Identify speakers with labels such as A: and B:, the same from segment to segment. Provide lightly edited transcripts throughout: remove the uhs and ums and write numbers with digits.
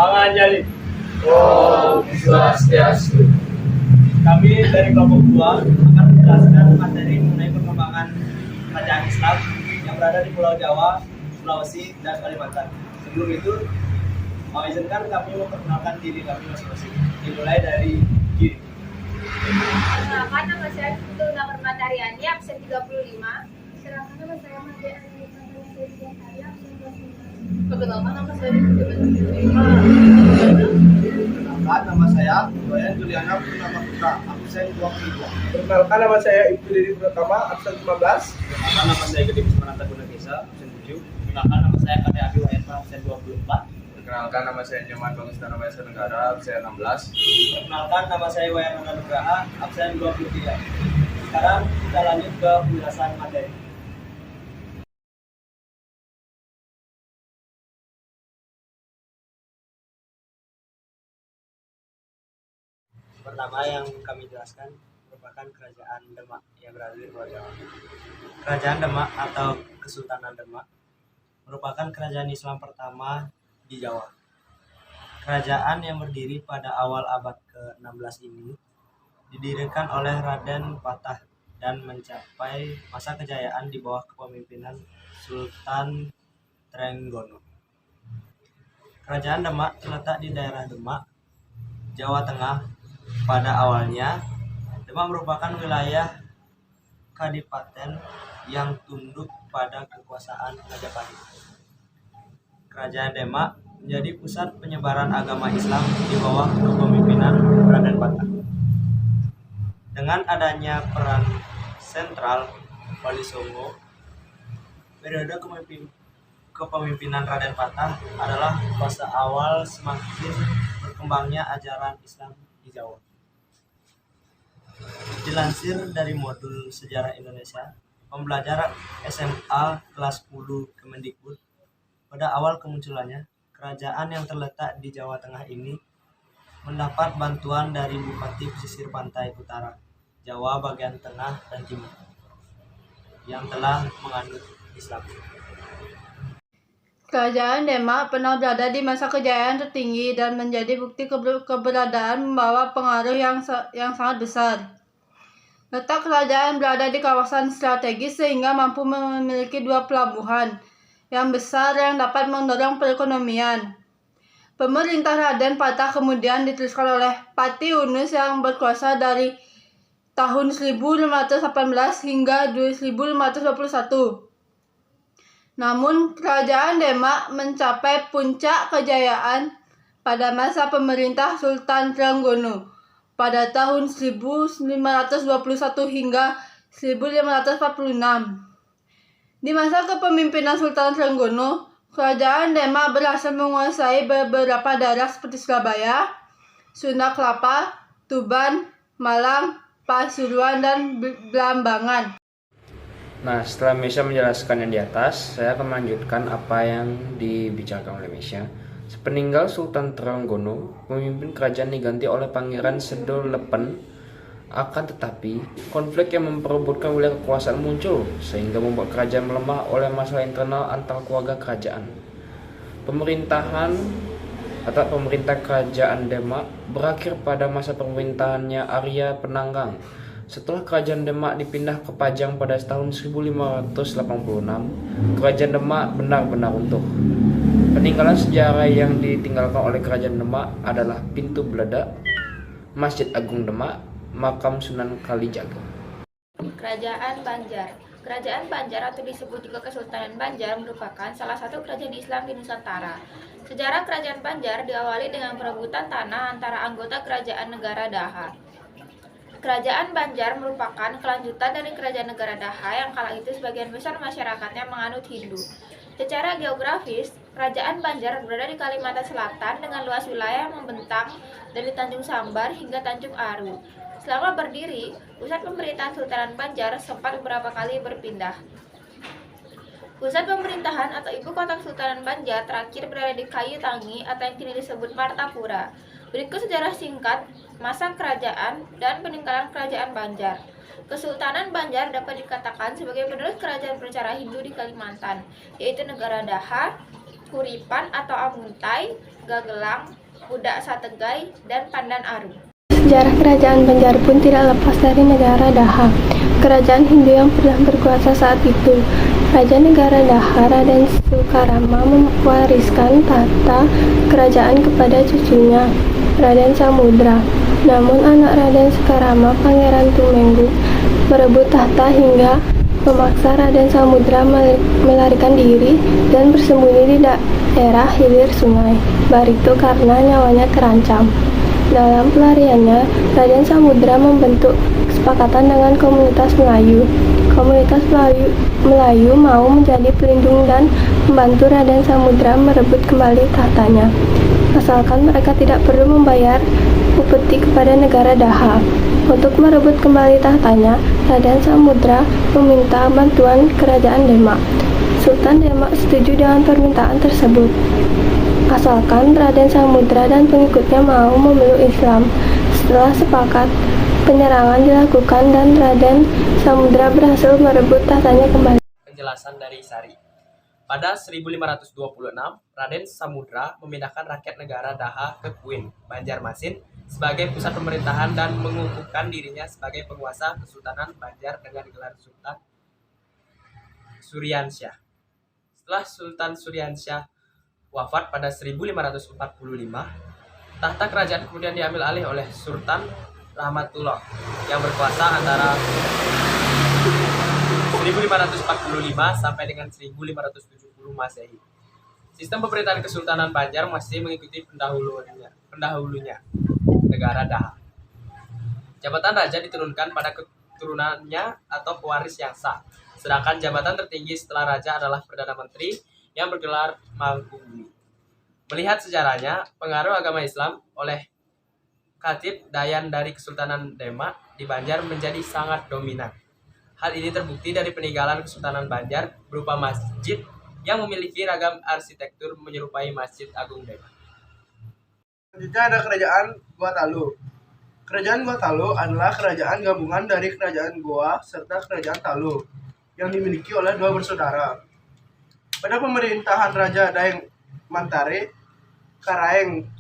A: Panganjali.
B: Om Swastiastu.
A: Kami dari kelompok 2 akan menjelaskan materi mengenai perkembangan kerajaan Islam yang berada di Pulau Jawa, Sulawesi, dan Kalimantan. Sebelum itu, mau izinkan kami memperkenalkan diri kami masing-masing. Dimulai dari Giri.
C: Perkenalkan, nama saya Tuna Permatariani, absen 35. Sedangkan nama saya Madia Anita Hari, absen 25. Perkenalkan, nama saya Didi Bentuk.
A: Perkenalkan, nama saya Wayan Juliana Purnama Putra, absen 22.
D: Perkenalkan, nama saya Ibtu Didi Pratama, absen 15.
A: Perkenalkan, nama saya Gede Bismananta Gunagesa, absen 7. Perkenalkan, nama saya Kade Abi Wayasa, absen 24.
B: Perkenalkan, nama saya Nyoman Bangustana Wayasa Negara, absen 16.
A: Perkenalkan, nama saya Wayan Nugraha, absen 23. Sekarang kita lanjut ke penjelasan materi. Pertama yang kami jelaskan merupakan kerajaan Demak yang berada di Pulau Jawa. Kerajaan Demak atau Kesultanan Demak merupakan kerajaan Islam pertama di Jawa. Kerajaan yang berdiri pada awal abad ke-16 ini didirikan oleh Raden Patah dan mencapai masa kejayaan di bawah kepemimpinan Sultan Trenggono. Kerajaan Demak terletak di daerah Demak, Jawa Tengah. Pada awalnya, Demak merupakan wilayah kadipaten yang tunduk pada kekuasaan Majapahit. Kerajaan Demak menjadi pusat penyebaran agama Islam di bawah kepemimpinan Raden Patah. Dengan adanya peran sentral Wali Songo, periode kepemimpinan Raden Patah adalah fase awal semakin berkembangnya ajaran Islam di Jawa. Dilansir dari modul Sejarah Indonesia, pembelajaran SMA kelas 10 Kemendikbud, pada awal kemunculannya, kerajaan yang terletak di Jawa Tengah ini mendapat bantuan dari Bupati Pesisir Pantai Utara, Jawa bagian tengah dan timur, yang telah menganut Islam.
C: Kerajaan Demak pernah berada di masa kejayaan tertinggi dan menjadi bukti keberadaan membawa pengaruh yang sangat besar. Letak kerajaan berada di kawasan strategis sehingga mampu memiliki 2 pelabuhan yang besar yang dapat mendorong perekonomian. Pemerintah Raden Patah kemudian diteruskan oleh Pati Yunus yang berkuasa dari tahun 1518 hingga 1521. Namun, kerajaan Demak mencapai puncak kejayaan pada masa pemerintah Sultan Trenggono pada tahun 1521 hingga 1546. Di masa kepemimpinan Sultan Trenggono, kerajaan Demak berhasil menguasai beberapa daerah seperti Surabaya, Sunda Kelapa, Tuban, Malang, Pasuruan, dan Blambangan.
E: Nah, setelah Mesya menjelaskan yang di atas, saya akan melanjutkan apa yang dibicarakan oleh Mesya. Sepeninggal Sultan Trenggono, pemimpin kerajaan diganti oleh Pangeran Sedolepen. Akan tetapi, konflik yang memperebutkan wilayah kekuasaan muncul, sehingga membuat kerajaan melemah oleh masalah internal antar keluarga kerajaan. Pemerintah kerajaan Demak berakhir pada masa pemerintahannya Arya Penanggang. Setelah kerajaan Demak dipindah ke Pajang pada tahun 1586, kerajaan Demak benar-benar runtuh. Peninggalan sejarah yang ditinggalkan oleh kerajaan Demak adalah Pintu Beledak, Masjid Agung Demak, Makam Sunan Kalijaga.
F: Kerajaan Banjar. Kerajaan Banjar atau disebut juga Kesultanan Banjar merupakan salah satu kerajaan Islam di Nusantara. Sejarah kerajaan Banjar diawali dengan perebutan tanah antara anggota kerajaan negara Daha. Kerajaan Banjar merupakan kelanjutan dari kerajaan negara Daha yang kala itu sebagian besar masyarakatnya menganut Hindu. Secara geografis, kerajaan Banjar berada di Kalimantan Selatan dengan luas wilayah yang membentang dari Tanjung Sambar hingga Tanjung Aru. Selama berdiri, pusat pemerintahan Sultanan Banjar sempat beberapa kali berpindah. Pusat pemerintahan atau ibu kota Kesultanan Banjar terakhir berada di Kayu Tangi atau yang kini disebut Martapura. Berikut sejarah singkat masa kerajaan dan peninggalan kerajaan Banjar. Kesultanan Banjar dapat dikatakan sebagai penerus kerajaan berbicara Hindu di Kalimantan, yaitu negara Daha, Kuripan atau Amuntai, Gagelang, Budak Sategai, dan Pandan Aru.
G: Sejarah kerajaan Banjar pun tidak lepas dari negara Daha, kerajaan Hindu yang pernah berkuasa saat itu. Raja negara Daha, Raden Sukarama, mewariskan tahta kerajaan kepada cucunya, Raden Samudra. Namun anak Raden Sukarama, Pangeran Tumenggung, merebut tahta hingga memaksa Raden Samudra melarikan diri dan bersembunyi di daerah hilir sungai Barito karena nyawanya terancam. Dalam pelariannya, Raden Samudra membentuk kesepakatan dengan komunitas Melayu. Komunitas Melayu mau menjadi pelindung dan membantu Raden Samudra merebut kembali tahtanya, asalkan mereka tidak perlu membayar upeti kepada negara Daha. Untuk merebut kembali tahtanya, Raden Samudra meminta bantuan kerajaan Demak. Sultan Demak setuju dengan permintaan tersebut, asalkan Raden Samudra dan pengikutnya mau memeluk Islam. Setelah sepakat, penyerangan dilakukan dan Raden Samudra berhasil merebut tahtanya kembali.
A: Penjelasan dari Sari. Pada 1526, Raden Samudra memindahkan rakyat negara Daha ke Kuin, Banjarmasin, sebagai pusat pemerintahan dan mengukuhkan dirinya sebagai penguasa Kesultanan Banjar dengan gelar Sultan Suryansyah. Setelah Sultan Suryansyah wafat pada 1545, tahta kerajaan kemudian diambil alih oleh Sultan Rahmatullah yang berkuasa antara 1545 sampai dengan 1570 Masehi. Sistem pemerintahan Kesultanan Banjar masih mengikuti pendahulunya, negara Daha. Jabatan raja diturunkan pada keturunannya atau pewaris yang sah, sedangkan jabatan tertinggi setelah raja adalah Perdana Menteri yang bergelar Mangkubumi. Melihat sejarahnya, pengaruh agama Islam oleh Khatib Dayan dari Kesultanan Demak di Banjar menjadi sangat dominan. Hal ini terbukti dari peninggalan Kesultanan Banjar berupa masjid yang memiliki ragam arsitektur menyerupai Masjid Agung Demak.
D: Selanjutnya ada kerajaan Goa Talu. Kerajaan Goa Talu adalah kerajaan gabungan dari kerajaan Goa serta kerajaan Talu yang dimiliki oleh dua bersaudara. Pada pemerintahan Raja Daeng Mantare Karaeng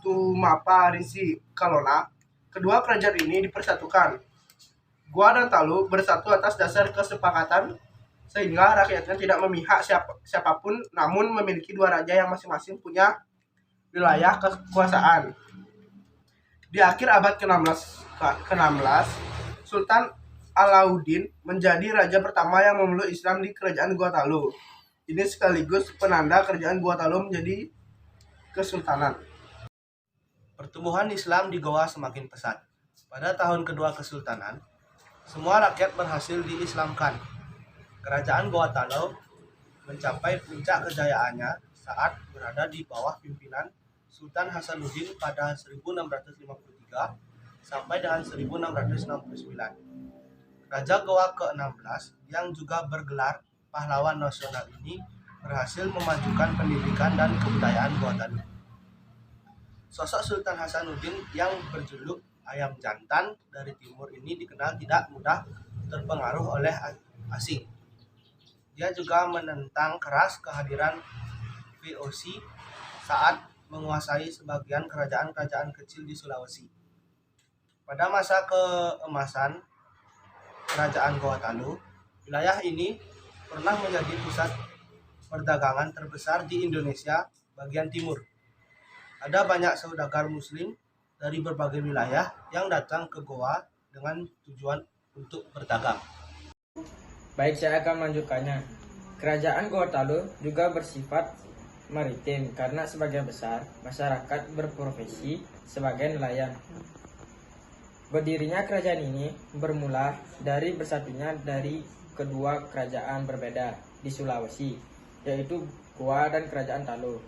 D: Tumapa Risi Kalona, kedua kerajaan ini dipersatukan. Goa dan Talu bersatu atas dasar kesepakatan sehingga rakyatnya tidak memihak siapapun, namun memiliki dua raja yang masing-masing punya wilayah kekuasaan. Di akhir abad ke-16, Sultan Alauddin menjadi raja pertama yang memeluk Islam di kerajaan Goa Talu. Ini sekaligus penanda kerajaan Goa Talu menjadi kesultanan.
A: Pertumbuhan Islam di Goa semakin pesat. Pada tahun kedua kesultanan, semua rakyat berhasil diislamkan. Kerajaan Goa Talu mencapai puncak kejayaannya saat berada di bawah pimpinan Sultan Hasanuddin pada 1653 sampai dengan 1669. Raja Goa ke-16 yang juga bergelar pahlawan nasional ini berhasil memajukan pendidikan dan kebudayaan Goa Talu. Sosok Sultan Hasanuddin yang berjuluk Ayam Jantan dari timur ini dikenal tidak mudah terpengaruh oleh asing. Dia juga menentang keras kehadiran VOC saat menguasai sebagian kerajaan-kerajaan kecil di Sulawesi. Pada masa keemasan kerajaan Goa Talu, wilayah ini pernah menjadi pusat perdagangan terbesar di Indonesia bagian timur. Ada banyak saudagar muslim dari berbagai wilayah yang datang ke Goa dengan tujuan untuk berdagang.
E: Baik, saya akan melanjutkannya. Kerajaan Goa Talu juga bersifat maritim karena sebagian besar masyarakat berprofesi sebagai nelayan. Berdirinya kerajaan ini bermula dari bersatunya dari kedua kerajaan berbeda di Sulawesi, yaitu Goa dan Kerajaan Talu.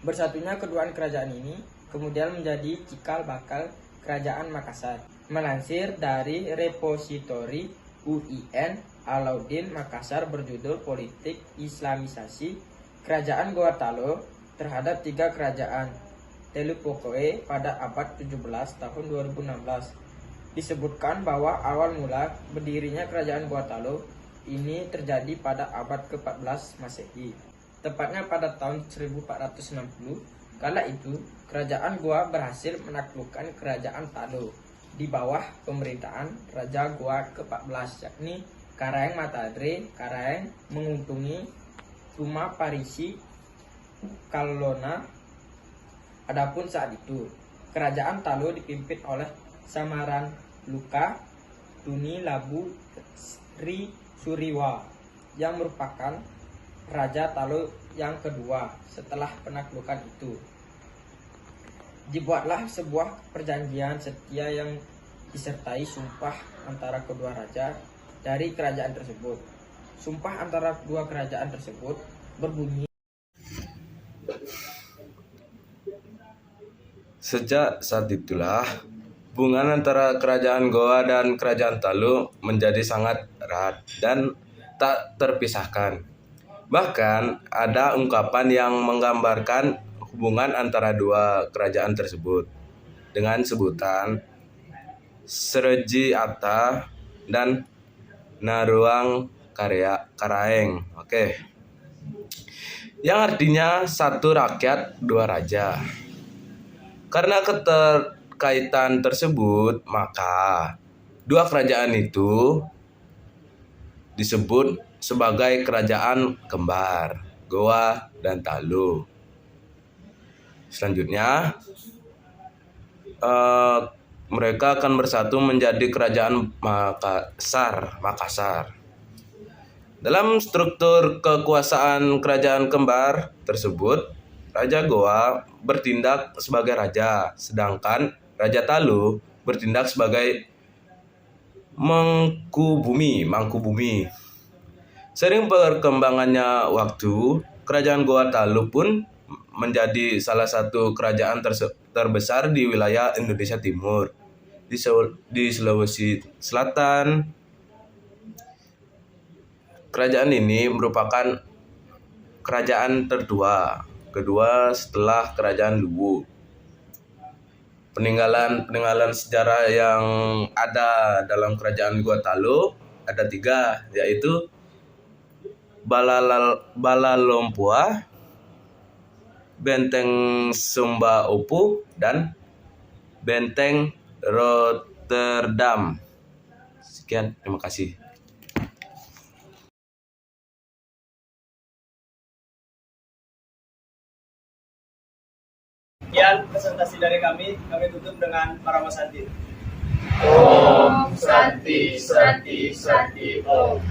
E: Bersatunya kedua kerajaan ini kemudian menjadi cikal bakal Kerajaan Makassar. Melansir dari repositori UIN Alauddin Makassar berjudul Politik Islamisasi Kerajaan Goa Talu terhadap tiga kerajaan Telupokoe pada abad 17 tahun 2016. Disebutkan bahwa awal mula berdirinya kerajaan Goa Talu ini terjadi pada abad ke-14 Masehi.
H: tepatnya pada tahun 1460. Kala itu, kerajaan Goa berhasil menaklukkan kerajaan Talo di bawah pemerintahan Raja Goa ke-14, yakni Karaeng Matadre. Karaeng menguntungi rumah Parisi Kalona. Adapun saat itu, kerajaan Talo dipimpin oleh Samaran Luka Tuni Labu Sri Suriwa yang merupakan Raja Talo yang kedua setelah penaklukan itu. Dibuatlah sebuah perjanjian setia yang disertai sumpah antara kedua raja dari kerajaan tersebut. Sumpah antara dua kerajaan tersebut berbunyi,
B: Sejak saat itulah, hubungan antara kerajaan Goa dan kerajaan Talo menjadi sangat erat dan tak terpisahkan. Bahkan ada ungkapan yang menggambarkan hubungan antara dua kerajaan tersebut dengan sebutan Sereji Ata dan Naruang Karaeng. Oke. Yang artinya satu rakyat, dua raja. Karena keterkaitan tersebut, maka dua kerajaan itu disebut sebagai kerajaan kembar, Goa dan Talo. Selanjutnya, mereka akan bersatu menjadi kerajaan Makassar. Dalam struktur kekuasaan kerajaan kembar tersebut, Raja Goa bertindak sebagai raja, sedangkan Raja Talo bertindak sebagai Mangku Bumi. Sering perkembangannya waktu, kerajaan Goa Talo pun menjadi salah satu kerajaan terbesar di wilayah Indonesia Timur, di Sulawesi Selatan. Kerajaan ini merupakan kerajaan kedua setelah kerajaan Luwu. Peninggalan sejarah yang ada dalam kerajaan Goa Talo ada 3, yaitu Balalompua, Benteng Sumba Opu, dan Benteng Rotterdam. Sekian, terima kasih.
A: Sekian presentasi dari kami tutup dengan Parama Santi.
I: Om Santi Santi Santi Om.